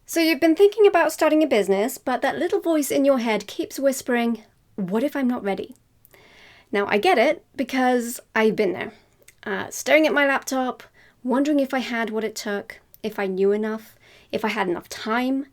So you've been thinking about starting a business, but that little voice in your head keeps whispering, what if I'm not ready? Now I get it because I've been there, staring at my laptop, wondering if I had what it took, if I knew enough, if I had enough time,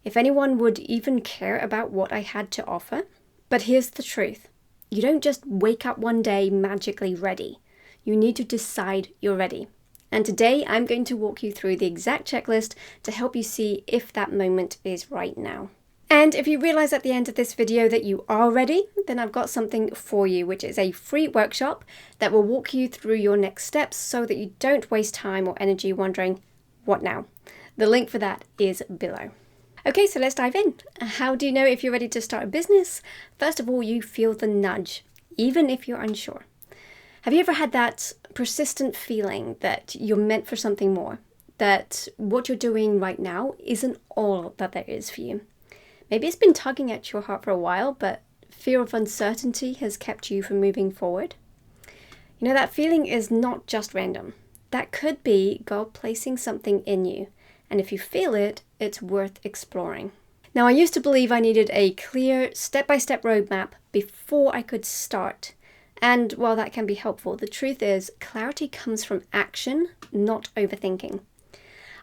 if anyone would even care about what I had to offer. But here's the truth. You don't just wake up one day magically ready. You need to decide you're ready. And today I'm going to walk you through the exact checklist to help you see if that moment is right now. And if you realize at the end of this video that you are ready, then I've got something for you, which is a free workshop that will walk you through your next steps so that you don't waste time or energy wondering, what now? The link for that is below. Okay, so let's dive in. How do you know if you're ready to start a business? First of all, you feel the nudge, even if you're unsure. Have you ever had that persistent feeling that you're meant for something more? That what you're doing right now isn't all that there is for you? Maybe it's been tugging at your heart for a while, but fear of uncertainty has kept you from moving forward. You know, that feeling is not just random. That could be God placing something in you. And if you feel it, it's worth exploring. Now, I used to believe I needed a clear step-by-step roadmap before I could start. And while that can be helpful, the truth is clarity comes from action, not overthinking.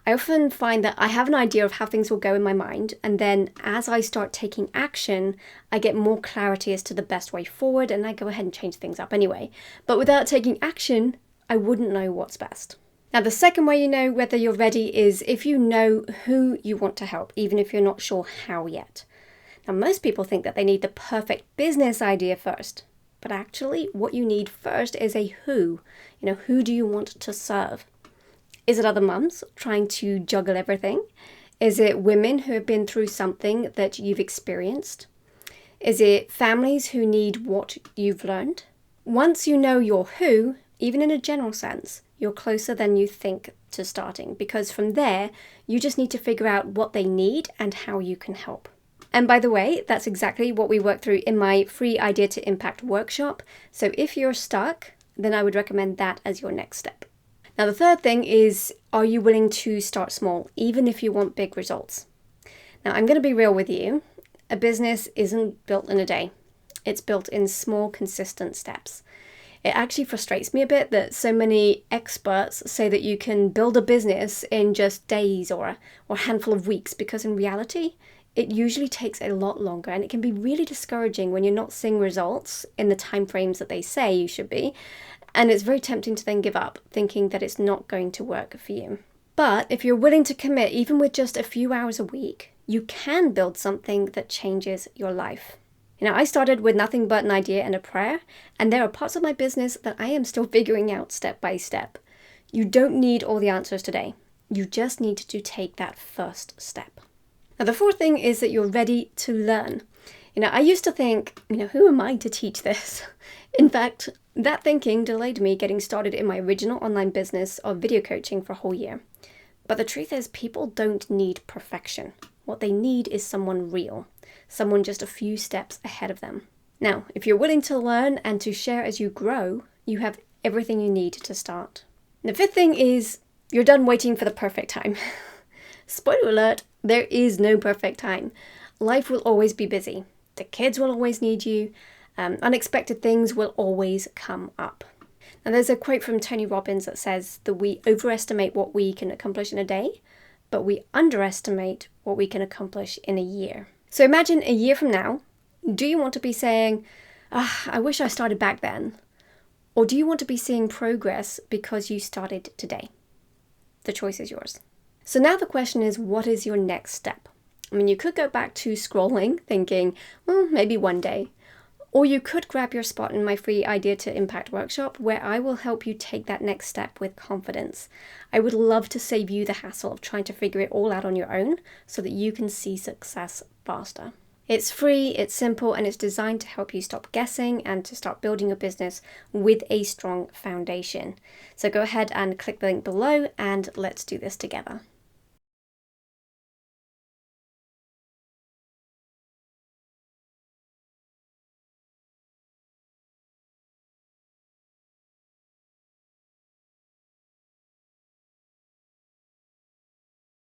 I often find that I have an idea of how things will go in my mind, and then as I start taking action, I get more clarity as to the best way forward, and I go ahead and change things up anyway. But without taking action, I wouldn't know what's best. Now, the second way you know whether you're ready is if you know who you want to help, even if you're not sure how yet. Now, most people think that they need the perfect business idea first. But actually, what you need first is a who. You know, who do you want to serve? Is it other mums trying to juggle everything? Is it women who have been through something that you've experienced? Is it families who need what you've learned? Once you know your who, even in a general sense, you're closer than you think to starting, because from there, you just need to figure out what they need and how you can help. And by the way, that's exactly what we work through in my free Idea to Impact workshop. So if you're stuck, then I would recommend that as your next step. Now, the third thing is, are you willing to start small, even if you want big results? Now, I'm going to be real with you. A business isn't built in a day. It's built in small, consistent steps. It actually frustrates me a bit that so many experts say that you can build a business in just days or a handful of weeks, because in reality, it usually takes a lot longer, and it can be really discouraging when you're not seeing results in the timeframes that they say you should be. And it's very tempting to then give up, thinking that it's not going to work for you. But if you're willing to commit, even with just a few hours a week, you can build something that changes your life. You know, I started with nothing but an idea and a prayer, and there are parts of my business that I am still figuring out step by step. You don't need all the answers today. You just need to take that first step. Now, the fourth thing is that you're ready to learn. You know, I used to think, who am I to teach this? In fact, that thinking delayed me getting started in my original online business of video coaching for a whole year. But the truth is, people don't need perfection. What they need is someone real, someone just a few steps ahead of them. Now, if you're willing to learn and to share as you grow, you have everything you need to start. The fifth thing is you're done waiting for the perfect time. Spoiler alert, there is no perfect time. Life will always be busy. The kids will always need you. Unexpected things will always come up. Now, there's a quote from Tony Robbins that says that we overestimate what we can accomplish in a day, but we underestimate what we can accomplish in a year. So imagine a year from now, do you want to be saying, I wish I started back then? Or do you want to be seeing progress because you started today? The choice is yours. So now the question is, what is your next step? I mean, you could go back to scrolling, thinking, well, maybe one day. Or you could grab your spot in my free Idea to Impact workshop, where I will help you take that next step with confidence. I would love to save you the hassle of trying to figure it all out on your own so that you can see success faster. It's free, it's simple, and it's designed to help you stop guessing and to start building your business with a strong foundation. So go ahead and click the link below and let's do this together.